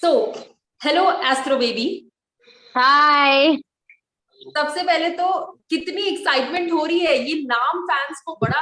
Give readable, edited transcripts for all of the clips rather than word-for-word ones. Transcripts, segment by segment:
तो hello astro baby. हाय। सबसे पहले तो कितनी एक्साइटमेंट हो रही है, ये नाम फैंस को बड़ा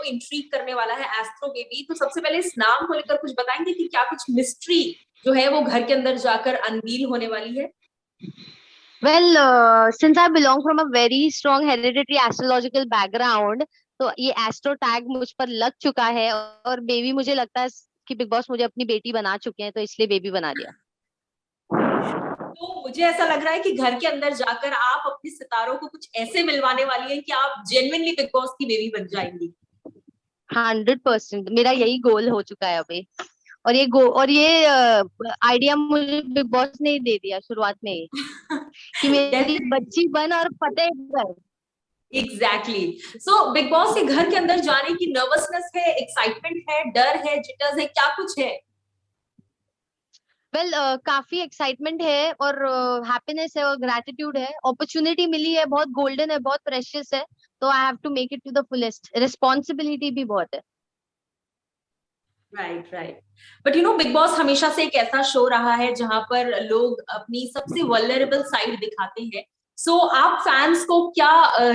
इंट्रीग करने वाला है, एस्ट्रो बेबी। तो सबसे पहले इस नाम को लेकर कुछ बताएंगे कि क्या कुछ मिस्ट्री जो है वो घर के अंदर जाकर अनवील होने वाली है। Well, since I belong from a very strong hereditary astrological background, तो ये एस्ट्रो टैग मुझ पर लग चुका है। और बेबी मुझे लगता है कि बिग बॉस मुझे अपनी बेटी बना चुके हैं, तो इसलिए बेबी बना दिया। तो मुझे ऐसा लग रहा है कि घर के अंदर जाकर आप अपने सितारों को कुछ ऐसे मिलवाने वाली हैं कि आप जेन्युइनली बिग बॉस की बेबी बन जाएंगी। 100% मेरा यही गोल हो चुका है अभी। और ये आइडिया मुझे बिग बॉस ने ही दे दिया शुरुआत में ही, कि मेरी डेफिनेटली। बच्ची बन और फतेह कर। एग्जैक्टली। सो बिग बॉस के घर के अंदर जाने की नर्वसनेस है, एक्साइटमेंट है, डर है, जिटर्स है, क्या कुछ है? वेल, काफी एक्साइटमेंट है और हैप्पीनेस है और ग्रैटिट्यूड है। अपॉर्चुनिटी मिली है, बहुत गोल्डन है, बहुत प्रेशियस है। तो I have to make it to the fullest. Responsibility भी बहुत है। Right right. But Bigg Boss हमेशा से एक ऐसा शो रहा है जहां पर लोग अपनी सबसे वल्नरेबल साइड दिखाते हैं। सो आप फैंस को क्या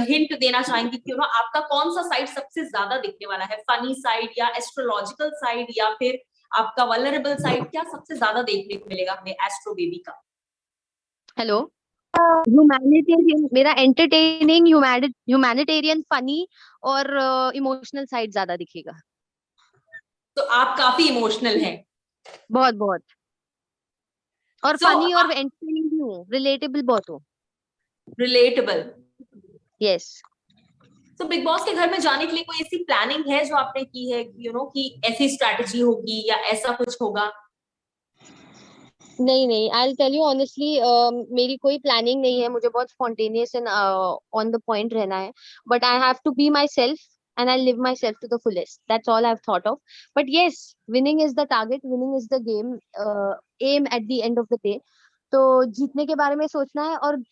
हिंट देना चाहेंगे कि आपका कौन सा साइड सबसे ज्यादा दिखने वाला है? फनी साइड या एस्ट्रोलॉजिकल साइड या फिर आपका वल्नरेबल साइड? क्या सबसे ज्यादा देखने को मिलेगा हमें एस्ट्रो बेबी का? हेलो। ह्यूमैनिटेरियन, मेरा एंटरटेनिंग, ह्यूमैनिटेरियन, फनी और इमोशनल साइड ज्यादा दिखेगा। तो आप काफी इमोशनल हैं। बहुत बहुत। और सो फनी और एंटरटेनिंग भी हूँ, रिलेटेबल बहुत हूँ। रिलेटेबल। यस। तो बिग बॉस के घर में जाने के लिए कोई ऐसी प्लानिंग है जो आपने की है कि कि ऐसी स्ट्रैटेजी होगी या ऐसा कुछ होगा? नहीं नहीं, I will tell you honestly, मेरी कोई प्लानिंग नहीं है। मुझे बहुत spontaneous and on the point रहना है। But I have to be myself and I live myself to the fullest. That's all I have thought of. But yes, winning is the target, winning is the game, am at the end of the day. तो जीतने के बारे में सोचना है और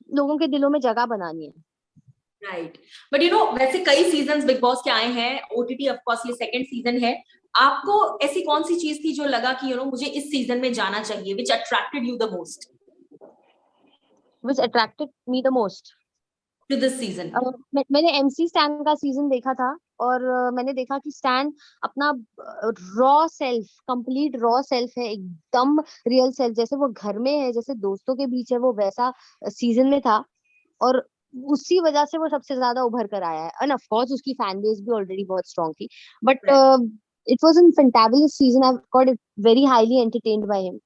लोगों के दिलों में जगह बनानी है। राइट। बट वैसे कई सीजन बिग बॉस के आए हैं, ओटीटी ऑफ कोर्स ये सेकंड सीजन है। आपको ऐसी कौन सी चीज थी जो लगा कि मुझे इस सीजन में जाना चाहिए, which attracted you the most which attracted me the most? To this season? मैंने एमसी स्टैन का सीजन देखा था। और मैंने देखा कि स्टैन अपना raw self, complete raw self है, एकदम रियल सेल्फ, जैसे वो घर में है, जैसे दोस्तों के बीच है, वो वैसा सीजन में था। और उसी वजह से वो सबसे ज्यादा उभर कर आया है। एंड ऑफ कोर्स उसकी फैन बेस भी ऑलरेडी बहुत स्ट्रांग थी। But it was an fantabulous season. I got very highly entertained by him.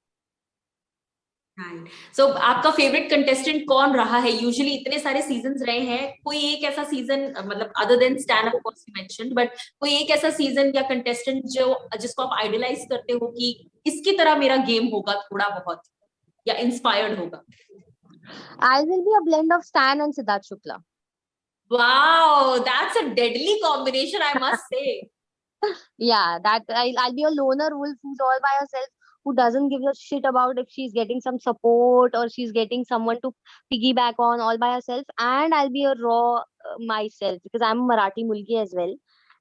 Right. So आपका फेवरेट कंटेस्टेंट कौन रहा है? यूजुअली इतने सारे सीजन्स रहे हैं, कोई एक ऐसा सीजन, मतलब other than stand of course you mentioned, but कोई एक ऐसा सीजन या कंटेस्टेंट जो जिसको आप आइडलाइज करते हो कि इसकी तरह मेरा गेम होगा थोड़ा बहुत, या इंस्पायर्ड होगा? I will be a blend of stand and Siddharth Shukla. Wow, that's a deadly combination, I must say. Yeah, that I'll be a loner wolf who's all by herself, who doesn't give a shit about if she's getting some support or she's getting someone to piggyback on, all by herself. And I'll be a raw myself, because I'm a Marathi mulki as well.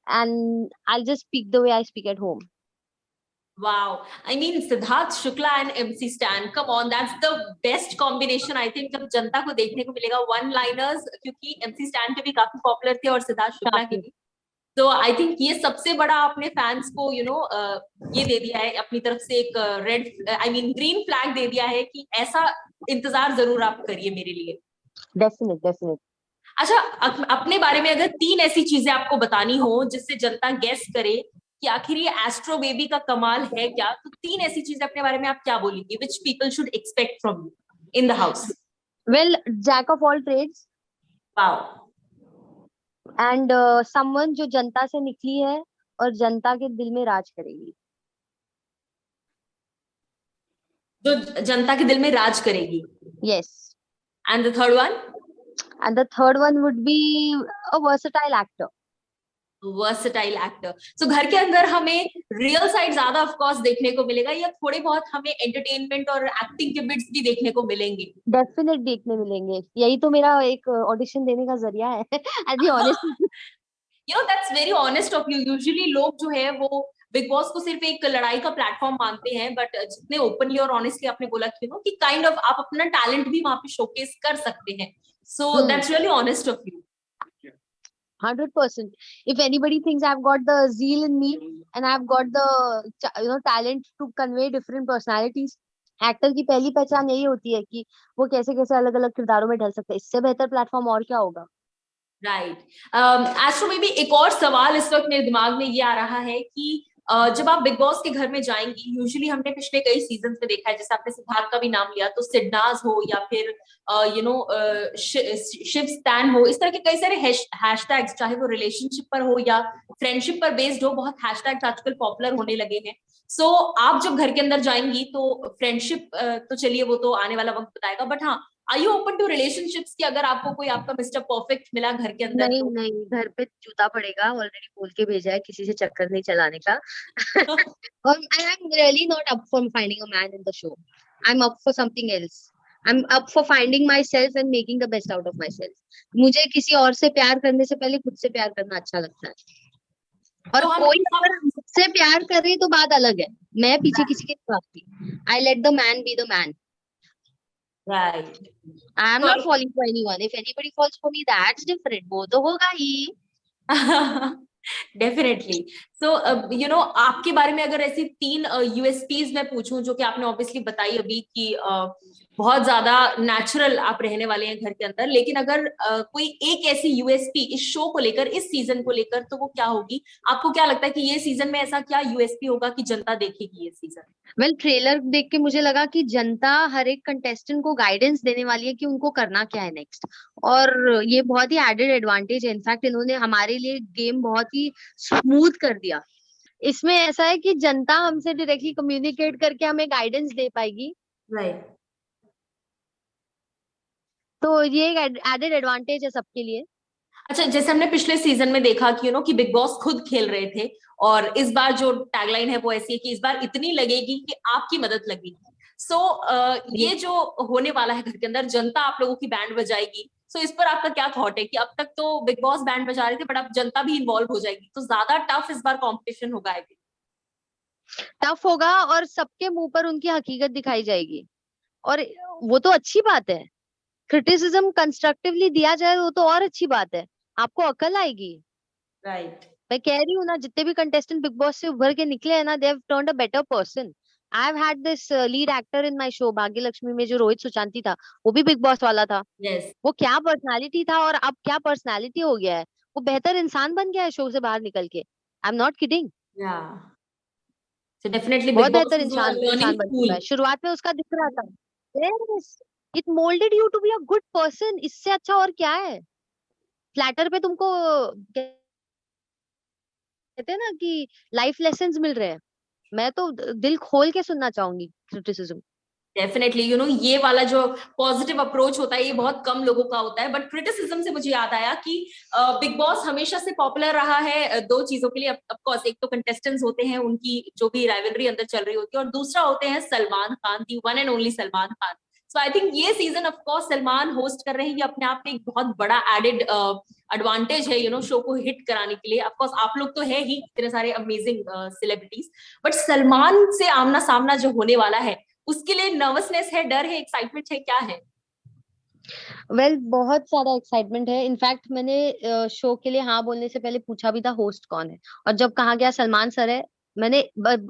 And I'll just speak the way I speak at home. Wow. I mean, Siddharth Shukla and MC Stan. Come on, that's the best combination. I think जब जनता को देखने को मिलेगा one liners, क्योंकि MC Stan के भी काफी popular थे और सिद्धार्थ शुक्ला के काफी। भी। तो आई थिंक ये सबसे बड़ा आपने फैंस को ये दे दिया है अपनी तरफ से, एक red, I mean green flag दे दिया है कि ऐसा इंतजार जरूर आप करिए मेरे लिए। Definite definite. अच्छा, अपने बारे में अगर तीन ऐसी चीजें आपको बतानी हो जिससे जनता गैस करे कि आखिर ये एस्ट्रो बेबी का कमाल है क्या, तो तीन ऐसी चीजें अपने बारे में आप क्या बोलेंगे, which people should expect from you in the house? Well, jack of all trades wow. And someone जो जनता से निकली है और जनता के दिल में राज करेगी। जो जनता के दिल में राज करेगी। Yes. And the third one? And the third one would be a versatile actor. Versatile actor. So घर के अंदर हमें रियल साइड ज्यादा ऑफ कोर्स देखने को मिलेगा, या थोड़े बहुत हमें एंटरटेनमेंट और एक्टिंग के बिट्स भी देखने को मिलेंगे? डेफिनेट देखने मिलेंगे। यही तो मेरा एक ऑडिशन देने का जरिया है। I be honest. That's very honest of you. Usually लोग जो है वो बिग बॉस को सिर्फ एक लड़ाई का प्लेटफॉर्म मानते हैं, बट जितने ओपनली और ऑनेस्टली आपने बोला कि कि काइंड ऑफ आप अपना टैलेंट भी वहां पे शोकेस कर सकते हैं, so that's really honest of you. 100%. If anybody thinks I've got the zeal in me and I've got the talent to convey different personalities, actor की पहली पहचान यही होती है कि वो कैसे कैसे अलग अलग किरदारों में ढल सकता है. इससे बेहतर प्लेटफॉर्म और क्या होगा. राइट. एस्ट्रो में भी एक और सवाल इस वक्त मेरे दिमाग में ये आ रहा है कि जब आप बिग बॉस के घर में जाएंगी, यूजुअली हमने पिछले कई सीजन में देखा है, जैसे आपने सिद्धार्थ का भी नाम लिया, तो सिडनाज हो या फिर शिव स्टैन हो, इस तरह के कई सारे हैशटैग्स, चाहे वो रिलेशनशिप पर हो या फ्रेंडशिप पर बेस्ड हो, बहुत हैशटैग्स आजकल पॉपुलर होने लगे हैं. सो आप जब घर के अंदर जाएंगी तो फ्रेंडशिप तो चलिए वो तो आने वाला वक्त बताएगा, बट हाँ, are you open to relationships कि अगर आपको कोई आपका मिस्टर परफेक्ट मिला घर के अंदर नहीं तो? नहीं, घर पे जूता पड़ेगा. ऑलरेडी बोल के भेजा है किसी से चक्कर नहीं चलाने का. और I am really not up for finding a man in the show. I am up for something else. I am up for finding my self and making the best out of my self. मुझे किसी और से प्यार करने से पहले खुद से प्यार करना अच्छा लगता है. और तो हम कोई अगर मुझसे प्यार करे तो बात अलग है. मैं पीछे किसी के भागती. I let the man be the man. Right. I am not falling for anyone. If anybody falls for me, that's different. वो तो होगा ही. डेफिनेटली. सो आपके बारे में अगर ऐसी 3 यूएसपीज मैं पूछूं, जो कि आपने ऑब्वियसली बताई अभी कि बहुत ज्यादा नेचुरल आप रहने वाले हैं घर के अंदर, लेकिन अगर कोई एक ऐसी यूएसपी इस शो को लेकर, इस सीजन को लेकर, तो वो क्या होगी? आपको क्या लगता है कि ये सीजन में ऐसा क्या यूएसपी होगा कि जनता देखेगी ये सीजन? वेल, ट्रेलर देख के मुझे लगा कि जनता हर एक कंटेस्टेंट को गाइडेंस देने वाली है कि उनको करना क्या है नेक्स्ट. और ये बहुत ही एडेड एडवांटेज है. इनफैक्ट इन्होंने हमारे लिए गेम बहुत ही स्मूथ कर दिया. इसमें ऐसा है कि जनता हमसे डायरेक्टली कम्युनिकेट करके हमें गाइडेंस दे पाएगी. राइट. तो ये एक एडेड एडवांटेज है सबके लिए. अच्छा, जैसे हमने पिछले सीजन में देखा कि कि बिग बॉस खुद खेल रहे थे, और इस बार जो टैगलाइन है वो ऐसी है कि इस बार इतनी लगेगी कि आपकी मदद लगेगी. सो ये जो होने वाला है घर के अंदर, जनता आप लोगों की बैंड बजाएगी. सो इस पर आपका क्या थॉट है कि अब तक तो बिग बॉस बैंड बजा रहे थे, बट अब जनता भी इन्वॉल्व हो जाएगी, तो ज्यादा टफ इस बार कॉम्पिटिशन होगा? आई थिंक टफ होगा और सबके मुंह पर उनकी हकीकत दिखाई जाएगी. और वो तो अच्छी बात है. क्रिटिसिज्म कंस्ट्रक्टिवली दिया जाए वो तो और अच्छी बात है. आपको अकल आएगी. राइट. मैं कह रही हूँ ना, जितने भी कंटेस्टेंट बिग बॉस से उभर के निकले हैं ना, they have turned a better person. I have had this lead actor in my show भाग्य लक्ष्मी में, जो रोहित सुशांति था, वो भी बिग बॉस वाला था. यस. वो क्या पर्सनालिटी था और अब क्या पर्सनालिटी हो गया है. वो बेहतर इंसान बन गया है शो से बाहर निकल के. I am not kidding. या. सो डेफिनेटली बिग बहुत बॉस बेहतर इज अ इंसान लर्निंग बन चुका स्कूल. है. शुरुआत में उसका दिख रहा था. Yes, it moulded you to be a good person. इससे अच्छा और क्या है. प्लेटर पे तुमको कहते हैं ना कि लाइफ लेसन्स मिल रहे हैं. मैं तो दिल खोल के सुनना चाहूंगी क्रिटिसिज्म. डेफिनेटली ये वाला जो पॉजिटिव अप्रोच होता है, ये बहुत कम लोगों का होता है. बट क्रिटिसिज्म से मुझे याद आया कि बिग बॉस हमेशा से पॉपुलर रहा है दो चीजों के लिए. ऑफ कोर्स एक तो कंटेस्टेंट्स होते हैं, उनकी जो भी राइवलरी अंदर चल रही होती है, और दूसरा होते हैं Salman Khan, the one and only Salman Khan. So I think ये season of course Salman host कर रहे हैं, ये अपने आप में एक बहुत बड़ा एडेड एडवांटेज है शो को हिट कराने के लिए. ऑफ कोर्स आप लोग तो है ही इतने सारे अमेजिंग सेलिब्रिटीज, बट सलमान से आमना सामना जो होने वाला है, उसके लिए नर्वसनेस है, डर है, एक्साइटमेंट है, क्या है? वेल, बहुत ज्यादा एक्साइटमेंट है. इनफैक्ट मैंने शो के लिए हाँ बोलने से पहले पूछा भी था होस्ट कौन है, और जब कहा गया सलमान सर है, मैंने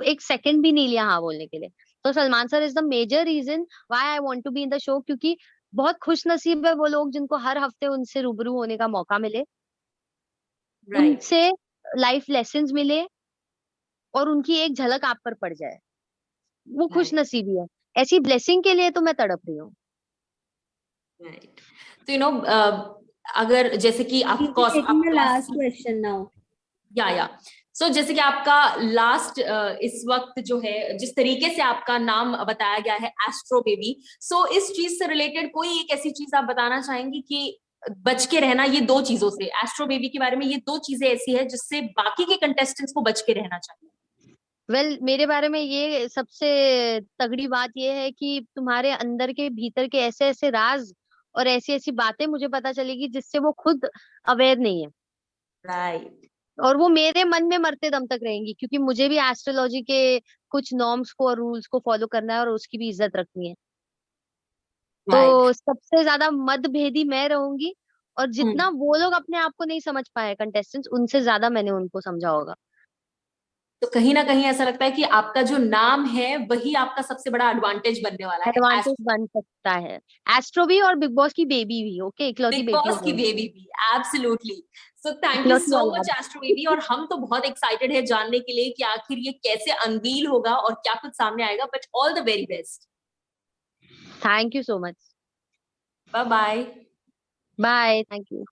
एक सेकंड भी नहीं लिया हाँ बोलने के लिए. तो Salman sir is the major reason why I want to be in the show. क्योंकि बहुत खुश नसीब है वो लोग जिनको हर हफ्ते उनसे रूबरू होने का मौका मिले, राइट. उनसे लाइफ लेसन्स मिले, और उनकी एक झलक आप पर पड़ जाए. वो खुश राइट. नसीबी है. ऐसी ब्लेसिंग के लिए तो मैं तड़प रही हूँ. राइट. तो अगर जैसे कि of We'll be course taking the आपका last question now. या सो जैसे कि आपका लास्ट इस वक्त जो है, जिस तरीके से आपका नाम बताया गया है एस्ट्रो बेबी, सो इस चीज से रिलेटेड कोई एक ऐसी चीज आप बताना चाहेंगी कि बच के रहना, ये दो चीजों से, एस्ट्रो बेबी के बारे में ये दो चीजें ऐसी है जिससे बाकी के कंटेस्टेंट्स को बच के रहना चाहिए? वेल, मेरे बारे में ये सबसे तगड़ी बात ये है कि तुम्हारे अंदर के भीतर के ऐसे ऐसे राज और ऐसी ऐसी बातें मुझे पता चलेगी जिससे वो खुद अवेयर नहीं है. राइट. और वो मेरे मन में मरते दम तक रहेंगी, क्योंकि मुझे भी एस्ट्रोलॉजी के कुछ नॉर्म्स को और रूल्स को फॉलो करना है और उसकी भी इज्जत रखनी है। राइट। तो सबसे ज्यादा मतभेदी मैं रहूंगी, और जितना वो लोग अपने आप को नहीं समझ पाए कंटेस्टेंट्स, उनसे ज्यादा मैंने उनको समझा होगा। तो कहीं ना कहीं ऐसा लगता है कि आपका जो नाम है वही आपका सबसे बड़ा एडवांटेज बनने वाला है। एडवांटेज बन सकता है। एस्ट्रो भी और बिग बॉस की बेबी भी, ओके, इकलौती बिग बेटी बॉस हूँ की मैं उनकी। बेबी भी, एब्सोल्युटली। सो थैंक यू इकलौती सो मच औलाद। एस्ट्रो बेबी, और हम तो बहुत एक्साइटेड है जानने के लिए कि आखिर ये कैसे अनवील होगा और क्या कुछ सामने आएगा, but all the very best. Thank you so much. Bye bye. Bye, thank you.